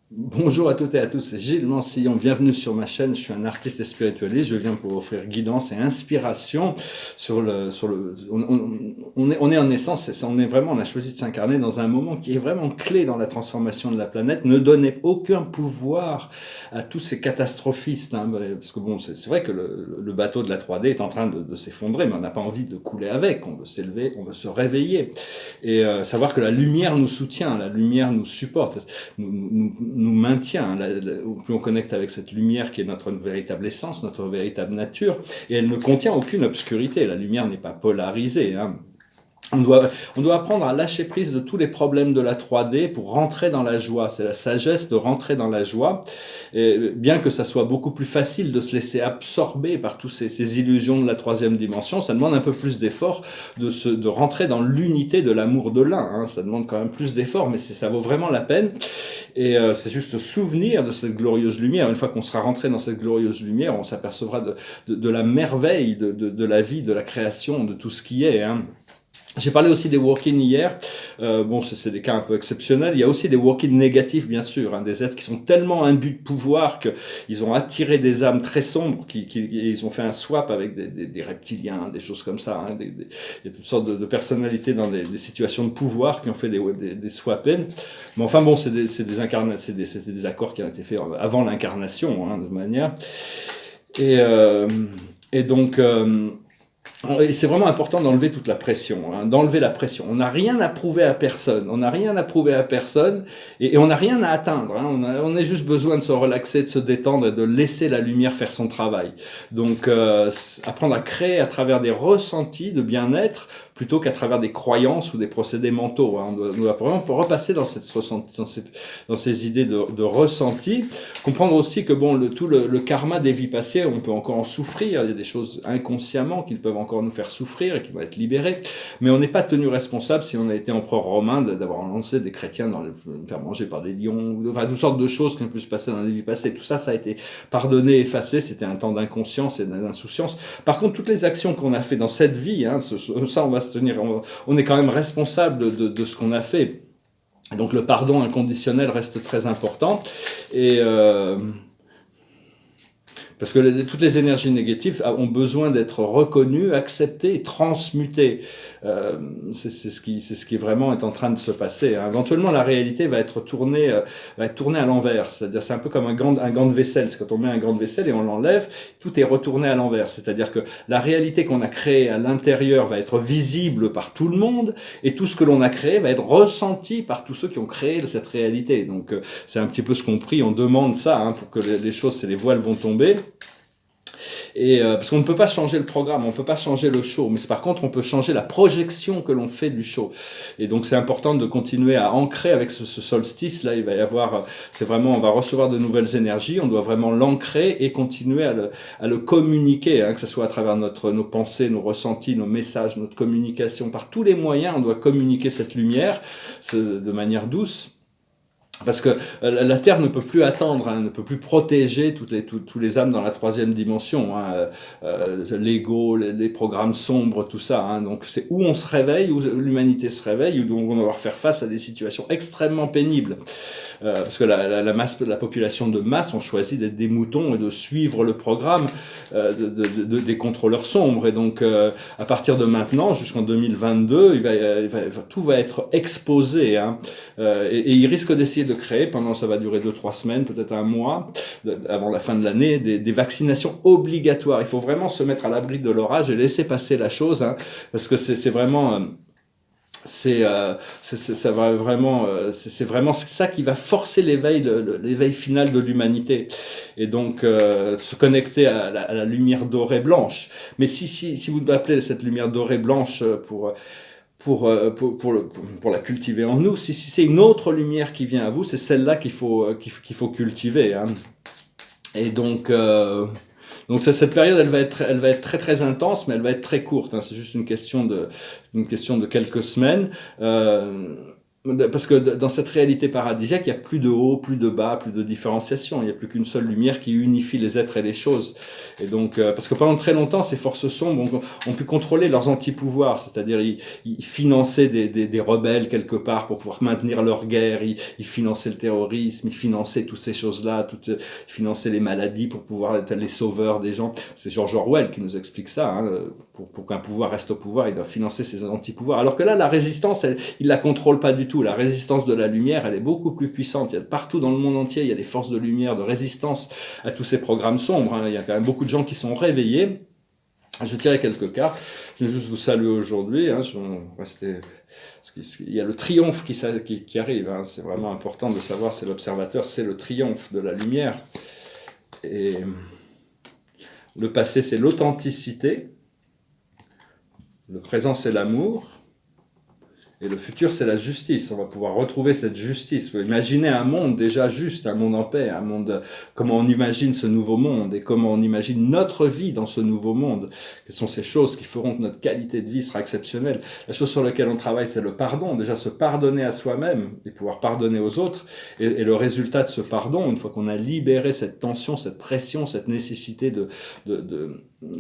Bonjour à toutes et à tous, c'est Gilles Mansillon, bienvenue sur ma chaîne, je suis un artiste et spiritualiste, je viens pour offrir guidance et inspiration on est en essence, on a choisi de s'incarner dans un moment qui est vraiment clé dans la transformation de la planète. Ne donnez aucun pouvoir à tous ces catastrophistes, hein, parce que bon, c'est vrai que le bateau de la 3D est en train de s'effondrer, mais on n'a pas envie de couler avec, on veut s'élever, on veut se réveiller, et savoir que la lumière nous soutient, la lumière nous supporte, nous maintient. Plus on connecte avec cette lumière qui est notre véritable essence, notre véritable nature, et elle ne contient aucune obscurité. La lumière n'est pas polarisée, hein. On doit apprendre à lâcher prise de tous les problèmes de la 3D pour rentrer dans la joie. C'est la sagesse de rentrer dans la joie. Et bien que ça soit beaucoup plus facile de se laisser absorber par toutes ces illusions de la troisième dimension, ça demande un peu plus d'effort de rentrer dans l'unité de l'amour de l'un, hein. Ça demande quand même plus d'effort, mais ça vaut vraiment la peine. Et c'est juste se souvenir de cette glorieuse lumière. Une fois qu'on sera rentré dans cette glorieuse lumière, on s'apercevra de la merveille de la vie, de la création, de tout ce qui est, hein. J'ai parlé aussi des walk-ins hier. Bon, c'est des cas un peu exceptionnels. Il y a aussi des walk-ins négatifs, bien sûr, hein, des êtres qui sont tellement imbus de pouvoir qu'ils ont attiré des âmes très sombres, ils ont fait un swap avec des reptiliens, des choses comme ça, hein, il y a toutes sortes de personnalités dans des situations de pouvoir qui ont fait des swap-ins. Mais enfin bon, c'est des accords qui ont été faits avant l'incarnation, hein, de manière. Et, euh, et donc... Et c'est vraiment important d'enlever toute la pression, hein, d'enlever la pression. On n'a rien à prouver à personne, on n'a rien à prouver à personne, et on n'a rien à atteindre, hein. On a juste besoin de se relaxer, de se détendre et de laisser la lumière faire son travail. Donc apprendre à créer à travers des ressentis de bien-être plutôt qu'à travers des croyances ou des procédés mentaux, hein. On doit vraiment repasser dans ces idées de ressenti. Comprendre aussi que bon, le karma des vies passées, on peut encore en souffrir, il y a des choses inconsciemment qui peuvent encore nous faire souffrir et qui vont être libérées, mais on n'est pas tenu responsable si on a été empereur romain d'avoir lancé des chrétiens faire manger par des lions, enfin toutes sortes de choses qui ont pu se passer dans les vies passées. Tout ça, ça a été pardonné, effacé, c'était un temps d'inconscience et d'insouciance. Par contre, toutes les actions qu'on a fait dans cette vie, hein, ça on va se tenir, on est quand même responsable de ce qu'on a fait. Donc le pardon inconditionnel reste très important. Et parce que toutes les énergies négatives ont besoin d'être reconnues, acceptées et transmutées. C'est ce qui vraiment est en train de se passer, hein. Éventuellement, la réalité va être tournée à l'envers. C'est-à-dire, c'est un peu comme un gant de vaisselle. C'est quand on met un gant de vaisselle et on l'enlève, tout est retourné à l'envers. C'est-à-dire que la réalité qu'on a créée à l'intérieur va être visible par tout le monde, et tout ce que l'on a créé va être ressenti par tous ceux qui ont créé cette réalité. Donc, c'est un petit peu ce qu'on prie, on demande ça, hein, pour que les choses, les voiles vont tomber. Et parce qu'on ne peut pas changer le programme, on ne peut pas changer le show, mais par contre on peut changer la projection que l'on fait du show. Et donc c'est important de continuer à ancrer avec ce solstice là. Il va y avoir, c'est vraiment, on va recevoir de nouvelles énergies, on doit vraiment l'ancrer et continuer à le communiquer, hein, que ce soit à travers nos pensées, nos ressentis, nos messages, notre communication, par tous les moyens, on doit communiquer cette lumière de manière douce. Parce que la Terre ne peut plus attendre, hein, ne peut plus protéger tous les âmes dans la troisième dimension, hein, l'ego, les programmes sombres, tout ça, hein. Donc c'est où on se réveille, où l'humanité se réveille, où on va devoir faire face à des situations extrêmement pénibles. Parce que la population de masse ont choisi d'être des moutons et de suivre le programme des contrôleurs sombres. Et donc, à partir de maintenant, jusqu'en 2022, tout va être exposé, hein. Et ils risquent d'essayer de créer, ça va durer 2-3 semaines, peut-être un mois, avant la fin de l'année, des vaccinations obligatoires. Il faut vraiment se mettre à l'abri de l'orage et laisser passer la chose, hein, parce que c'est vraiment... ça va vraiment, c'est vraiment ça qui va forcer l'éveil final de l'humanité. Et donc se connecter à la lumière dorée blanche. Mais si vous appelez cette lumière dorée blanche pour la cultiver en nous, si c'est une autre lumière qui vient à vous, c'est celle-là qu'il faut cultiver, hein. Et donc cette période, elle va être très très intense, mais elle va être très courte, hein. C'est juste une question de quelques semaines. Parce que dans cette réalité paradisiaque, il n'y a plus de haut, plus de bas, plus de différenciation. Il n'y a plus qu'une seule lumière qui unifie les êtres et les choses. Et donc, parce que pendant très longtemps, ces forces sombres ont pu contrôler leurs anti-pouvoirs, c'est-à-dire ils finançaient des rebelles quelque part pour pouvoir maintenir leur guerre, ils finançaient le terrorisme, ils finançaient toutes ces choses-là, ils finançaient les maladies pour pouvoir être les sauveurs des gens. C'est George Orwell qui nous explique ça. Hein. Pour qu'un pouvoir reste au pouvoir, il doit financer ses anti-pouvoirs. Alors que là, la résistance, il la contrôle pas du tout. La résistance de la lumière, elle est beaucoup plus puissante. Il y a partout dans le monde entier, il y a des forces de lumière, de résistance à tous ces programmes sombres. Hein. Il y a quand même beaucoup de gens qui sont réveillés. Je tirais quelques cartes. Je vais juste vous saluer aujourd'hui. Hein. Il y a le triomphe qui arrive. Hein. C'est vraiment important de savoir, c'est l'observateur, c'est le triomphe de la lumière. Et le passé, c'est l'authenticité. Le présent, c'est l'amour. Et le futur, c'est la justice. On va pouvoir retrouver cette justice. Imaginez un monde déjà juste, un monde en paix, un monde, comment on imagine ce nouveau monde et comment on imagine notre vie dans ce nouveau monde. Quelles sont ces choses qui feront que notre qualité de vie sera exceptionnelle? La chose sur laquelle on travaille, c'est le pardon. Déjà, se pardonner à soi-même et pouvoir pardonner aux autres. Et le résultat de ce pardon, une fois qu'on a libéré cette tension, cette pression, cette nécessité de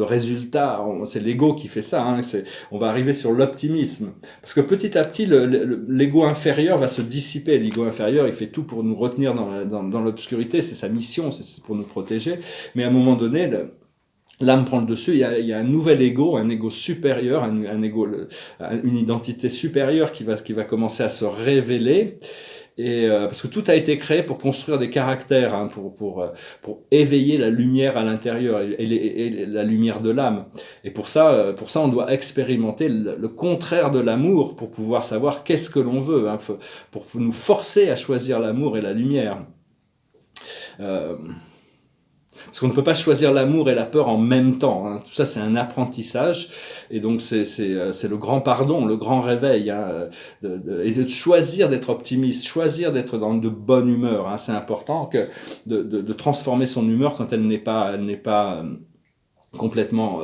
résultat, c'est l'ego qui fait ça. Hein, on va arriver sur l'optimisme. Parce que petit à petit, l'ego inférieur va se dissiper. L'ego inférieur, il fait tout pour nous retenir dans l'obscurité. C'est sa mission, c'est pour nous protéger. Mais à un moment donné, l'âme prend le dessus. Il y a un nouvel ego, un ego supérieur, une identité supérieure qui va commencer à se révéler. Et parce que tout a été créé pour construire des caractères, hein, pour éveiller la lumière à l'intérieur et la lumière de l'âme. Et pour ça, on doit expérimenter le contraire de l'amour pour pouvoir savoir qu'est-ce que l'on veut, hein, pour nous forcer à choisir l'amour et la lumière. Parce qu'on ne peut pas choisir l'amour et la peur en même temps. Hein. Tout ça, c'est un apprentissage. Et donc, c'est le grand pardon, le grand réveil. Hein, et de choisir d'être optimiste, choisir d'être dans de bonne humeur. Hein. C'est important de transformer son humeur quand elle n'est pas complètement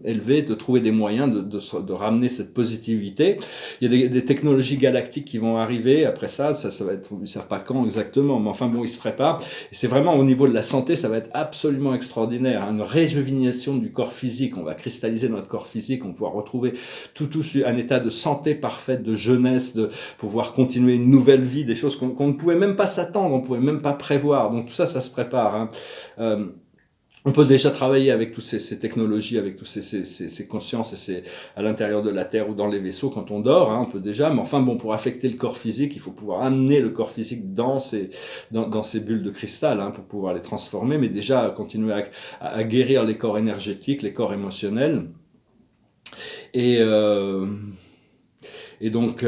élevé, de trouver des moyens de ramener cette positivité. Il y a des technologies galactiques qui vont arriver. Après ça va être, ils ne savent pas quand exactement, mais enfin bon, ils se préparent. Et c'est vraiment au niveau de la santé, ça va être absolument extraordinaire. Hein, une réjuvénation du corps physique. On va cristalliser notre corps physique, on va pouvoir retrouver tout un état de santé parfaite, de jeunesse, de pouvoir continuer une nouvelle vie, des choses qu'on ne pouvait même pas s'attendre, on ne pouvait même pas prévoir. Donc tout ça, ça se prépare. Hein. On peut déjà travailler avec toutes ces technologies, avec toutes ces consciences et à l'intérieur de la Terre ou dans les vaisseaux quand on dort, hein, on peut déjà, mais enfin bon, pour affecter le corps physique, il faut pouvoir amener le corps physique dans ces bulles de cristal, hein, pour pouvoir les transformer, mais déjà continuer à guérir les corps énergétiques, les corps émotionnels. Et donc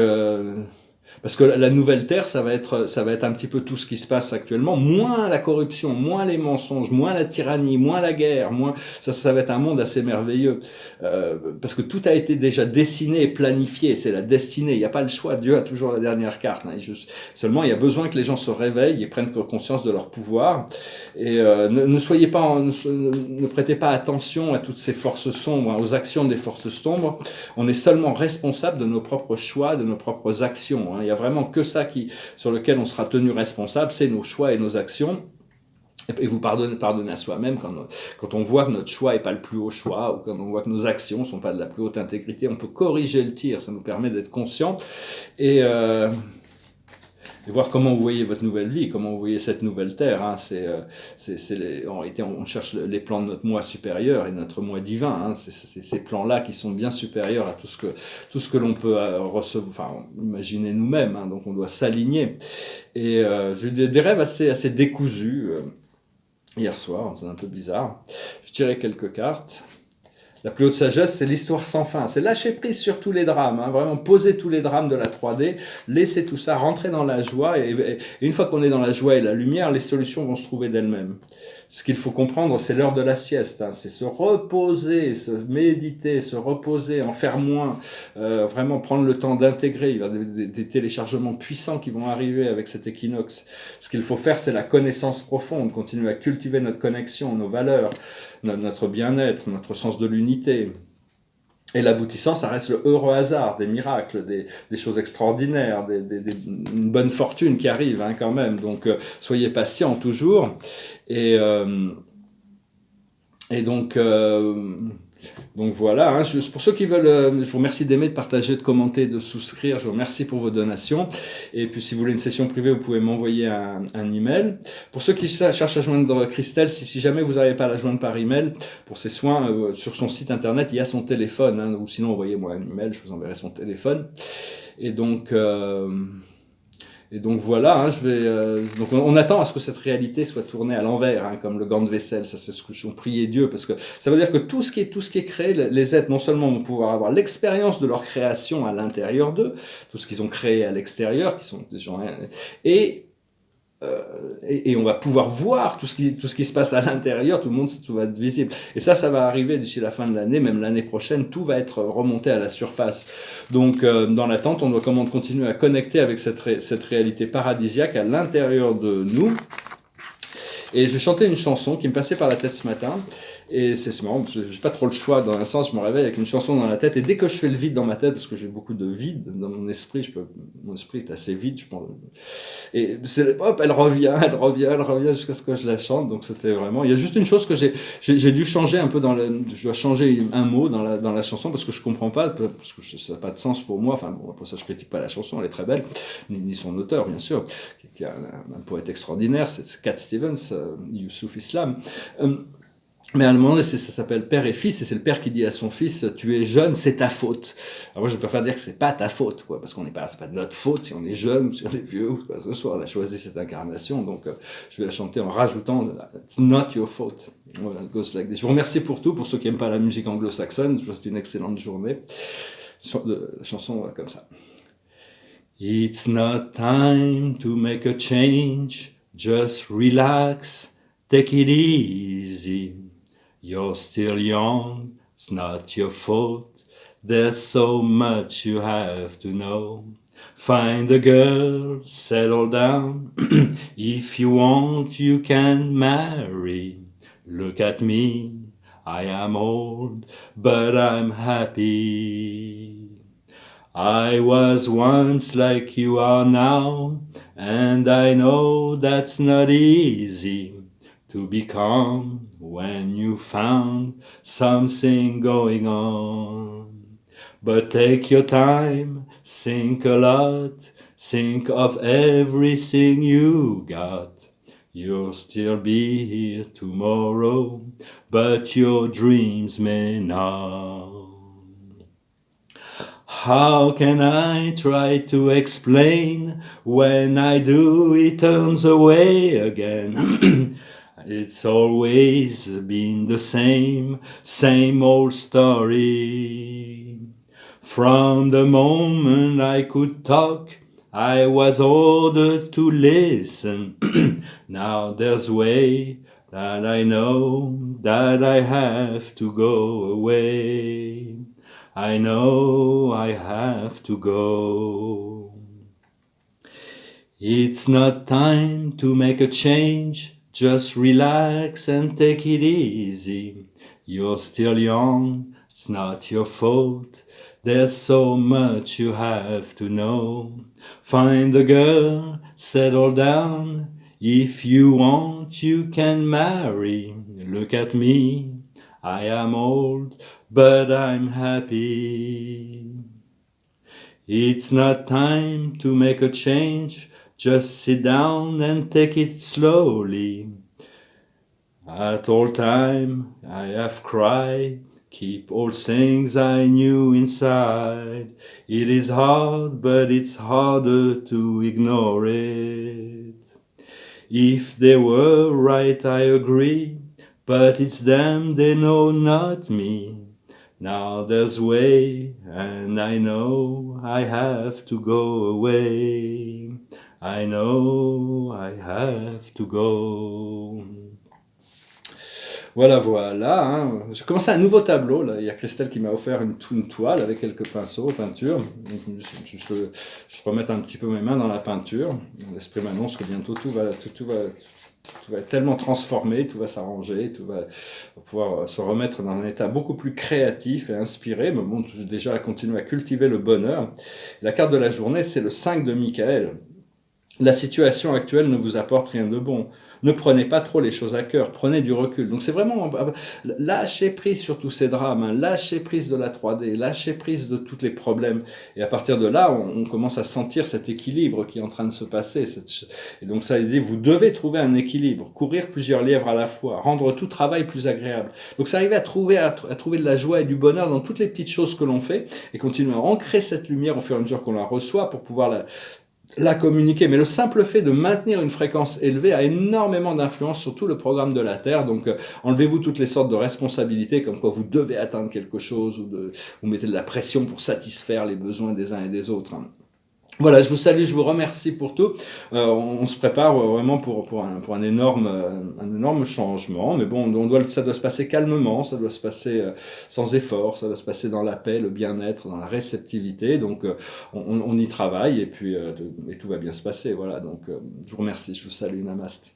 parce que la nouvelle Terre, ça va être un petit peu tout ce qui se passe actuellement, moins la corruption, moins les mensonges, moins la tyrannie, moins la guerre, ça va être un monde assez merveilleux, parce que tout a été déjà dessiné et planifié, c'est la destinée, il n'y a pas le choix, Dieu a toujours la dernière carte, hein, seulement il y a besoin que les gens se réveillent et prennent conscience de leur pouvoir, et ne prêtez pas attention à toutes ces forces sombres, hein, aux actions des forces sombres, on est seulement responsable de nos propres choix, de nos propres actions, hein. Il n'y a vraiment que ça sur lequel on sera tenu responsable, c'est nos choix et nos actions. Et vous pardonner à soi-même quand on voit que notre choix n'est pas le plus haut choix, ou quand on voit que nos actions ne sont pas de la plus haute intégrité, on peut corriger le tir, ça nous permet d'être conscients. Et voir comment vous voyez votre nouvelle vie, comment vous voyez cette nouvelle terre. Hein. En réalité, on cherche les plans de notre moi supérieur et notre moi divin. Hein. C'est ces plans-là qui sont bien supérieurs à tout ce que l'on peut recevoir, imaginer nous-mêmes. Hein. Donc on doit s'aligner. Et j'ai eu des rêves assez décousus hier soir, c'est un peu bizarre. Je tirais quelques cartes. La plus haute sagesse, c'est l'histoire sans fin. C'est lâcher prise sur tous les drames, hein, vraiment poser tous les drames de la 3D, laisser tout ça, rentrer dans la joie. Et une fois qu'on est dans la joie et la lumière, les solutions vont se trouver d'elles-mêmes. Ce qu'il faut comprendre, c'est l'heure de la sieste. Hein, c'est se reposer, se méditer, se reposer, en faire moins. Vraiment prendre le temps d'intégrer. Il y a des téléchargements puissants qui vont arriver avec cet équinoxe. Ce qu'il faut faire, c'est la connaissance profonde. Continuer à cultiver notre connexion, nos valeurs, notre bien-être, notre sens de l'unité. Et l'aboutissant, ça reste le heureux hasard, des miracles, des choses extraordinaires, une bonne fortune qui arrive quand même. Donc, soyez patients toujours. Et, euh, et donc voilà, hein, pour ceux qui veulent, je vous remercie d'aimer, de partager, de commenter, de souscrire. Je vous remercie pour vos donations. Et puis si vous voulez une session privée, vous pouvez m'envoyer un email. Pour ceux qui cherchent à joindre Christelle, si jamais vous n'arrivez pas à la joindre par email, pour ses soins, sur son site internet, il y a son téléphone. Hein, ou sinon, envoyez-moi un email, je vous enverrai son téléphone. Et donc... Et donc voilà, hein, donc on attend à ce que cette réalité soit tournée à l'envers, hein, comme le gant de vaisselle. Ça, c'est ce que je priais Dieu, parce que ça veut dire que tout ce qui est créé, les êtres non seulement vont pouvoir avoir l'expérience de leur création à l'intérieur d'eux, tout ce qu'ils ont créé à l'extérieur, qui sont des gens, et et on va pouvoir voir tout ce qui se passe à l'intérieur, tout va être visible. Et ça va arriver d'ici la fin de l'année, même l'année prochaine, tout va être remonté à la surface. Donc, dans l'attente, on doit continuer à connecter avec cette réalité paradisiaque à l'intérieur de nous. Et je chantais une chanson qui me passait par la tête ce matin. Et c'est marrant, parce que j'ai pas trop le choix. Dans un sens, je me réveille avec une chanson dans la tête. Et dès que je fais le vide dans ma tête, parce que j'ai beaucoup de vide dans mon esprit, mon esprit est assez vide, je pense. Et hop, elle revient jusqu'à ce que je la chante. Donc c'était vraiment. Il y a juste une chose que j'ai dû changer un peu je dois changer un mot dans la chanson parce que je comprends pas, parce que ça n'a pas de sens pour moi. Enfin bon, pour ça je critique pas la chanson, elle est très belle, ni son auteur bien sûr, qui est un poète extraordinaire, c'est Cat Stevens, Youssouf Islam. Mais à un moment donné, ça s'appelle père et fils, et c'est le père qui dit à son fils, tu es jeune, c'est ta faute. Alors moi, je préfère dire que c'est pas ta faute, quoi, parce c'est pas de notre faute si on est jeune, ou si on est vieux, ou quoi que ce soit. On a choisi cette incarnation, donc je vais la chanter en rajoutant, it's not your fault. Voilà, it goes like this. Je vous remercie pour tout, pour ceux qui aiment pas la musique anglo-saxonne, je vous souhaite une excellente journée. La chanson comme ça. It's not time to make a change, just relax, take it easy. You're still young, it's not your fault. There's so much you have to know. Find a girl, settle down. If you want, you can marry. Look at me, I am old, but I'm happy. I was once like you are now, and I know that's not easy to be calm when you found something going on. But take your time, think a lot, think of everything you got. You'll still be here tomorrow, but your dreams may not. How can I try to explain? When I do, it turns away again. It's always been the same old story. From the moment I could talk, I was ordered to listen. Now there's a way that I know that I have to go away. I know I have to go. It's not time to make a change. Just relax and take it easy. You're still young, it's not your fault. There's so much you have to know. Find a girl, settle down. If you want, you can marry. Look at me, I am old, but I'm happy. It's not time to make a change. Just sit down and take it slowly. At all time I have cried, keep all things I knew inside. It is hard, but it's harder to ignore it. If they were right, I agree, but it's them, they know, not me. Now there's a way, and I know I have to go away. I know I have to go. Voilà, voilà, hein. J'ai commencé un nouveau tableau, là. Il y a Christelle qui m'a offert une toile avec quelques pinceaux, peinture. Donc, je remettre un petit peu mes mains dans la peinture. L'esprit m'annonce que bientôt tout va être tellement transformé, tout va s'arranger, va pouvoir se remettre dans un état beaucoup plus créatif et inspiré. Mais bon, j'ai déjà continué à cultiver le bonheur. La carte de la journée, c'est le 5 de Michael. La situation actuelle ne vous apporte rien de bon. Ne prenez pas trop les choses à cœur, prenez du recul. Donc c'est vraiment lâcher prise sur tous ces drames, hein, lâcher prise de la 3D, lâcher prise de tous les problèmes. Et à partir de là, on commence à sentir cet équilibre qui est en train de se passer. Et donc ça veut dire, vous devez trouver un équilibre, courir plusieurs lièvres à la fois, rendre tout travail plus agréable. Donc c'est arriver à trouver de la joie et du bonheur dans toutes les petites choses que l'on fait et continuer à ancrer cette lumière au fur et à mesure qu'on la reçoit pour pouvoir la communiquer. Mais le simple fait de maintenir une fréquence élevée a énormément d'influence sur tout le programme de la Terre. Donc enlevez-vous toutes les sortes de responsabilités, comme quoi vous devez atteindre quelque chose, vous mettez de la pression pour satisfaire les besoins des uns et des autres, hein. Voilà, je vous salue, je vous remercie pour tout. On se prépare vraiment pour un énorme changement. Mais bon, ça doit se passer calmement, ça doit se passer sans effort, ça doit se passer dans la paix, le bien-être, dans la réceptivité. Donc, on y travaille et puis et tout va bien se passer. Voilà, donc je vous remercie, je vous salue, Namaste.